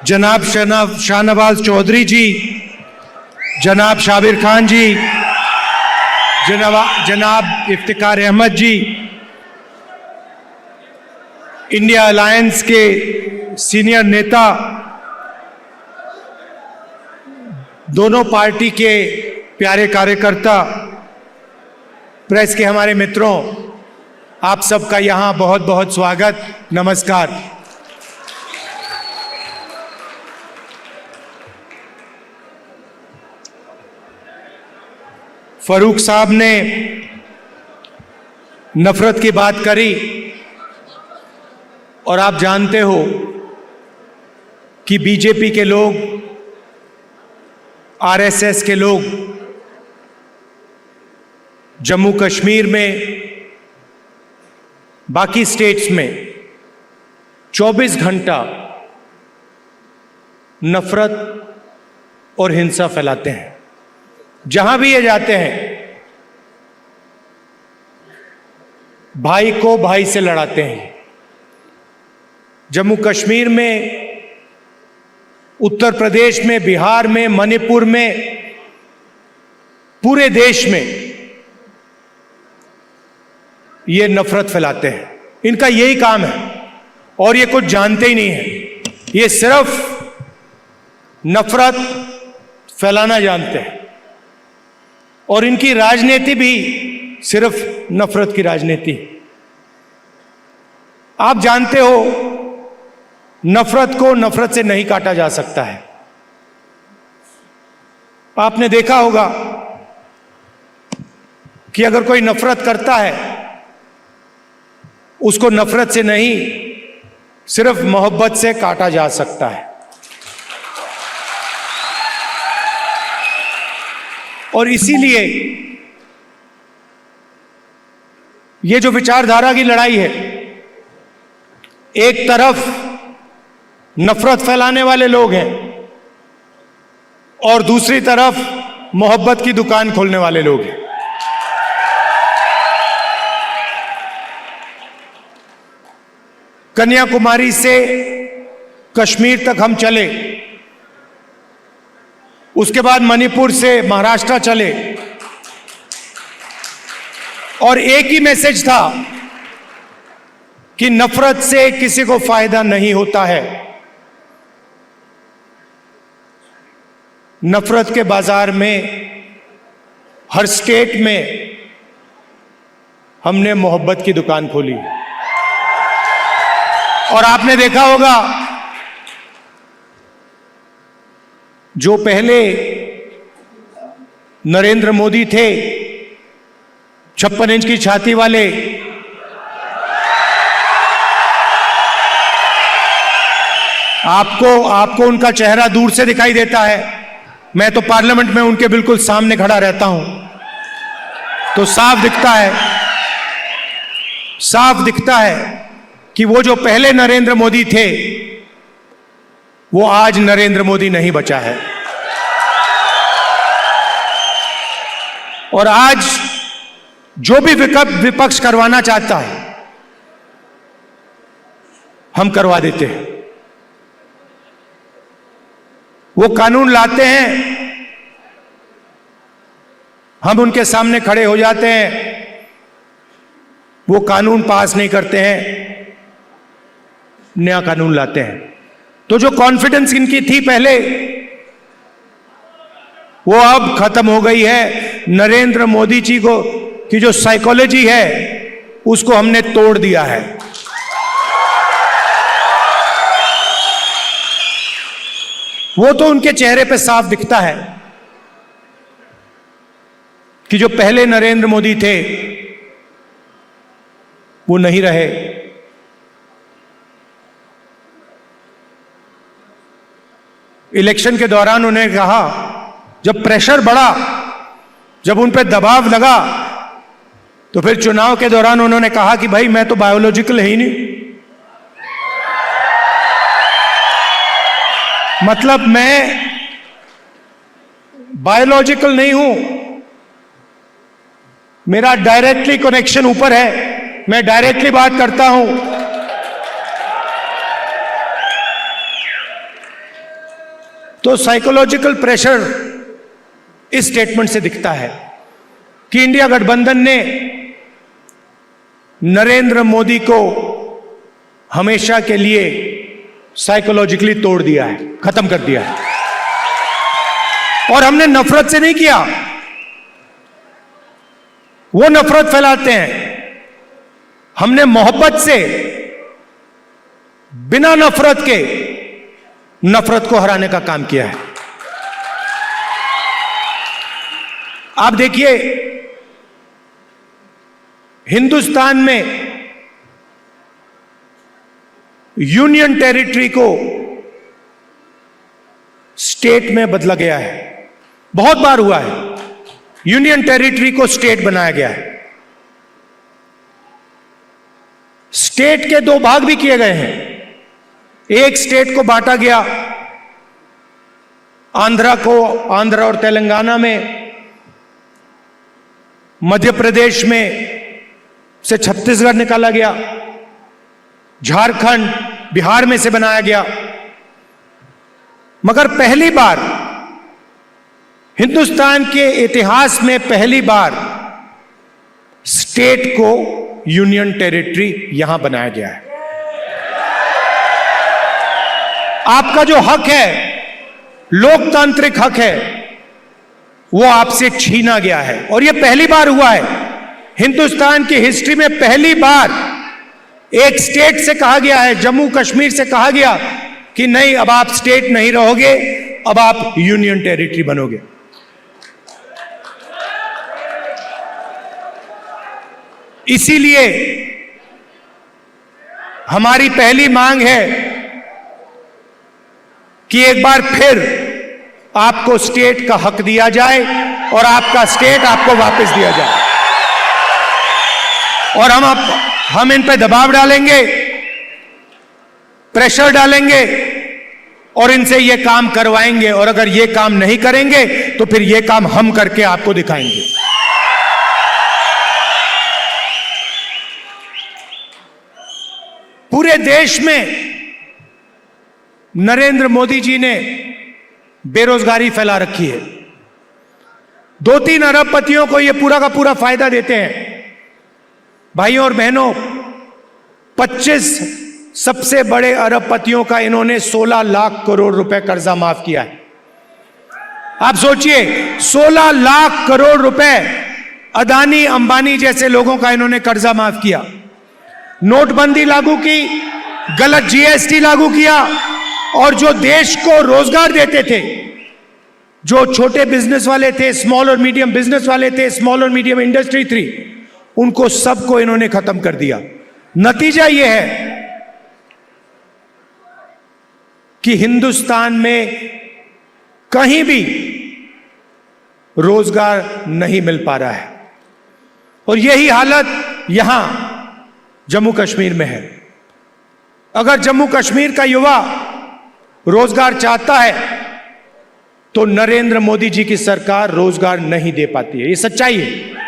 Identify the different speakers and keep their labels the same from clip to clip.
Speaker 1: जनाब शाहनवाज चौधरी जी, जनाब शाबिर खान जी, जनाब इफ्तिकार अहमद जी, इंडिया अलायंस के सीनियर नेता, दोनों पार्टी के प्यारे कार्यकर्ता, प्रेस के हमारे मित्रों, आप सबका यहाँ बहुत बहुत स्वागत, नमस्कार। फरूक साहब ने नफरत की बात करी और आप जानते हो कि बीजेपी के लोग, आरएसएस के लोग जम्मू कश्मीर में, बाकी स्टेट्स में 24 घंटा नफरत और हिंसा फैलाते हैं। जहां भी ये जाते हैं, भाई को भाई से लड़ाते हैं। जम्मू कश्मीर में, उत्तर प्रदेश में, बिहार में, मणिपुर में, पूरे देश में ये नफरत फैलाते हैं। इनका यही काम है और ये कुछ जानते ही नहीं है। ये सिर्फ नफरत फैलाना जानते हैं और इनकी राजनीति भी सिर्फ नफरत की राजनीति। आप जानते हो, नफरत को नफरत से नहीं काटा जा सकता है। आपने देखा होगा कि अगर कोई नफरत करता है, उसको नफरत से नहीं, सिर्फ मोहब्बत से काटा जा सकता है। और इसीलिए ये जो विचारधारा की लड़ाई है, एक तरफ नफरत फैलाने वाले लोग हैं और दूसरी तरफ मोहब्बत की दुकान खोलने वाले लोग हैं। कन्याकुमारी से कश्मीर तक हम चले, उसके बाद मणिपुर से महाराष्ट्र चले और एक ही मैसेज था कि नफरत से किसी को फायदा नहीं होता है। नफरत के बाजार में हर स्टेट में हमने मोहब्बत की दुकान खोली और आपने देखा होगा, जो पहले नरेंद्र मोदी थे, 56 इंच की छाती वाले, आपको उनका चेहरा दूर से दिखाई देता है। मैं तो पार्लियामेंट में उनके बिल्कुल सामने खड़ा रहता हूं, तो साफ दिखता है कि वो जो पहले नरेंद्र मोदी थे, वो आज नरेंद्र मोदी नहीं बचा है। और आज जो भी विपक्ष करवाना चाहता है, हम करवा देते हैं। वो कानून लाते हैं, हम उनके सामने खड़े हो जाते हैं, वो कानून पास नहीं करते हैं, नया कानून लाते हैं। तो जो कॉन्फिडेंस इनकी थी पहले, वो अब खत्म हो गई है। नरेंद्र मोदी जी को की जो साइकोलॉजी है, उसको हमने तोड़ दिया है। वो तो उनके चेहरे पे साफ दिखता है कि जो पहले नरेंद्र मोदी थे, वो नहीं रहे। इलेक्शन के दौरान उन्हें कहा, जब प्रेशर बढ़ा, जब उन पर दबाव लगा, तो फिर चुनाव के दौरान उन्होंने कहा कि भाई मैं तो बायोलॉजिकल है ही नहीं, मतलब मैं बायोलॉजिकल नहीं हूं, मेरा डायरेक्टली कनेक्शन ऊपर है, मैं डायरेक्टली बात करता हूं। तो साइकोलॉजिकल प्रेशर इस स्टेटमेंट से दिखता है कि इंडिया गठबंधन ने नरेंद्र मोदी को हमेशा के लिए साइकोलॉजिकली तोड़ दिया है, खत्म कर दिया है। और हमने नफरत से नहीं किया, वो नफरत फैलाते हैं, हमने मोहब्बत से, बिना नफरत के नफरत को हराने का काम किया है। आप देखिए, हिंदुस्तान में यूनियन टेरिटरी को स्टेट में बदला गया है, बहुत बार हुआ है। यूनियन टेरिटरी को स्टेट बनाया गया है। स्टेट के दो भाग भी किए गए हैं। एक स्टेट को बांटा गया, आंध्रा और तेलंगाना में, मध्य प्रदेश में से छत्तीसगढ़ निकाला गया, झारखंड, बिहार में से बनाया गया। मगर पहली बार हिंदुस्तान के इतिहास में पहली बार स्टेट को यूनियन टेरिटरी यहां बनाया गया है। आपका जो हक है, लोकतांत्रिक हक है, वो आपसे छीना गया है। और यह पहली बार हुआ है हिंदुस्तान की हिस्ट्री में, पहली बार एक स्टेट से कहा गया है, जम्मू कश्मीर से कहा गया कि नहीं, अब आप स्टेट नहीं रहोगे, अब आप यूनियन टेरिटरी बनोगे। इसीलिए हमारी पहली मांग है कि एक बार फिर आपको स्टेट का हक दिया जाए और आपका स्टेट आपको वापस दिया जाए। और हम इन पे दबाव डालेंगे, प्रेशर डालेंगे और इनसे ये काम करवाएंगे। और अगर ये काम नहीं करेंगे तो फिर ये काम हम करके आपको दिखाएंगे। पूरे देश में नरेंद्र मोदी जी ने बेरोजगारी फैला रखी है। 2-3 अरबपतियों को यह पूरा का पूरा फायदा देते हैं। भाइयों और बहनों, 25 सबसे बड़े अरबपतियों का इन्होंने 16 लाख करोड़ रुपए कर्जा माफ किया है। आप सोचिए, 16 लाख करोड़ रुपए अदानी अंबानी जैसे लोगों का इन्होंने कर्जा माफ किया। नोटबंदी लागू की, गलत जीएसटी लागू किया, और जो देश को रोजगार देते थे, जो छोटे बिजनेस वाले थे, स्मॉल और मीडियम बिजनेस वाले थे, स्मॉल और मीडियम इंडस्ट्री थी, उनको सबको इन्होंने खत्म कर दिया। नतीजा यह है कि हिंदुस्तान में कहीं भी रोजगार नहीं मिल पा रहा है। और यही हालत यहां जम्मू कश्मीर में है। अगर जम्मू कश्मीर का युवा रोजगार चाहता है तो नरेंद्र मोदी जी की सरकार रोजगार नहीं दे पाती है, ये सच्चाई है।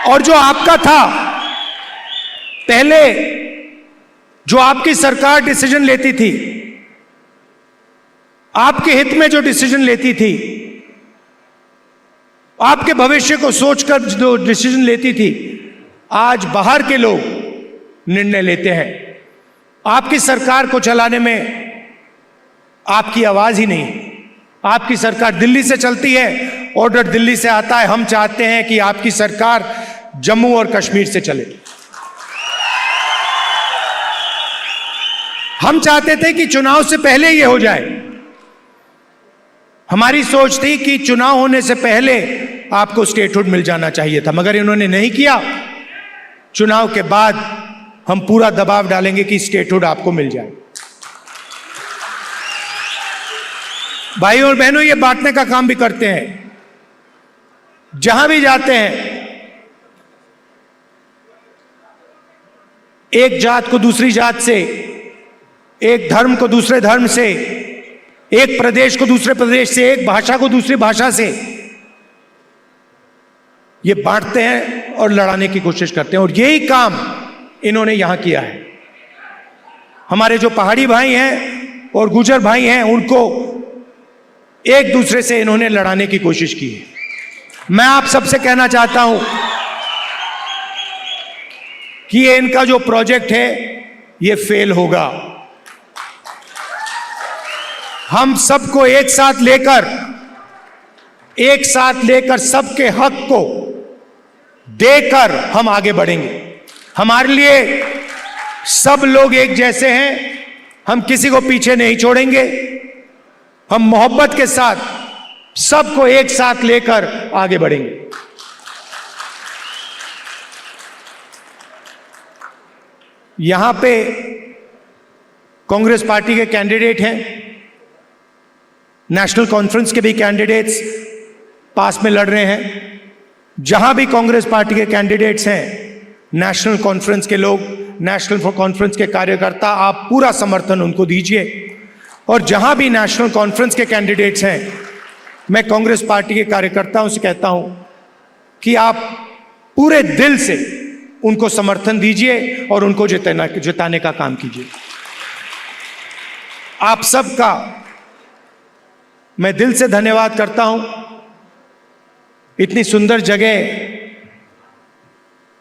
Speaker 1: और जो आपका था पहले, जो आपकी सरकार डिसीजन लेती थी, आपके हित में जो डिसीजन लेती थी, आपके भविष्य को सोचकर जो डिसीजन लेती थी, आज बाहर के लोग निर्णय लेते हैं। आपकी सरकार को चलाने में आपकी आवाज ही नहीं। आपकी सरकार दिल्ली से चलती है, ऑर्डर दिल्ली से आता है। हम चाहते हैं कि आपकी सरकार जम्मू और कश्मीर से चले। हम चाहते थे कि चुनाव से पहले यह हो जाए। हमारी सोच थी कि चुनाव होने से पहले आपको स्टेटहुड मिल जाना चाहिए था, मगर इन्होंने नहीं किया। चुनाव के बाद हम पूरा दबाव डालेंगे कि स्टेटहुड आपको मिल जाए। भाइयों और बहनों, ये बांटने का काम भी करते हैं। जहां भी जाते हैं, एक जात को दूसरी जात से, एक धर्म को दूसरे धर्म से, एक प्रदेश को दूसरे प्रदेश से, एक भाषा को दूसरी भाषा से, ये बांटते हैं और लड़ाने की कोशिश करते हैं। और यही काम इन्होंने यहां किया है। हमारे जो पहाड़ी भाई हैं और गुर्जर भाई हैं, उनको एक दूसरे से इन्होंने लड़ाने की कोशिश की है। मैं आप सबसे कहना चाहता हूं कि ये इनका जो प्रोजेक्ट है ये फेल होगा। हम सबको एक साथ लेकर सबके हक को देकर हम आगे बढ़ेंगे। हमारे लिए सब लोग एक जैसे हैं, हम किसी को पीछे नहीं छोड़ेंगे। हम मोहब्बत के साथ सबको एक साथ लेकर आगे बढ़ेंगे। यहां पे कांग्रेस पार्टी के कैंडिडेट हैं, नेशनल कॉन्फ्रेंस के भी कैंडिडेट्स पास में लड़ रहे हैं। जहां भी कांग्रेस पार्टी के कैंडिडेट्स हैं, नेशनल कॉन्फ्रेंस के लोग, नेशनल कॉन्फ्रेंस के कार्यकर्ता, आप पूरा समर्थन उनको दीजिए। और जहां भी नेशनल कॉन्फ्रेंस के कैंडिडेट्स हैं, मैं कांग्रेस पार्टी के कार्यकर्ताओं से कहता हूं कि आप पूरे दिल से उनको समर्थन दीजिए और उनको जिताने का काम कीजिए। आप सबका मैं दिल से धन्यवाद करता हूं। इतनी सुंदर जगह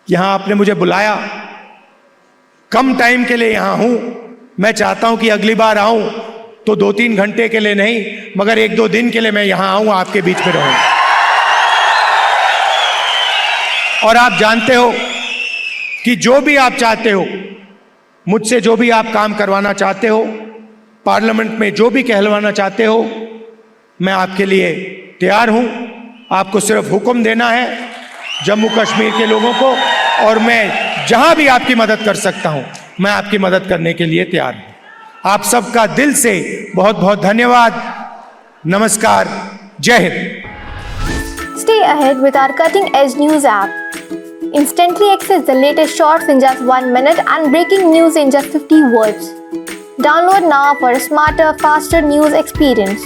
Speaker 1: यहां आपने मुझे बुलाया, कम टाइम के लिए यहां हूं। मैं चाहता हूं कि अगली बार आऊं तो 2-3 घंटे के लिए नहीं, मगर 1-2 दिन के लिए मैं यहां आऊं, आपके बीच में रहूं। और आप जानते हो कि जो भी आप चाहते हो, मुझसे जो भी आप काम करवाना चाहते हो, पार्लियामेंट में जो भी कहलवाना चाहते हो, मैं आपके लिए तैयार हूं। आपको सिर्फ हुक्म देना है जम्मू कश्मीर के लोगों को, और मैं जहां भी आपकी मदद कर सकता हूं, मैं आपकी मदद करने के लिए तैयार हूं। आप सबका दिल से बहुत बहुत धन्यवाद। नमस्कार, जय Hind.
Speaker 2: Stay ahead with our cutting-edge news app. Instantly access the latest shorts in just 1 minute and breaking news in just 50 words. Download now for a smarter, faster news experience.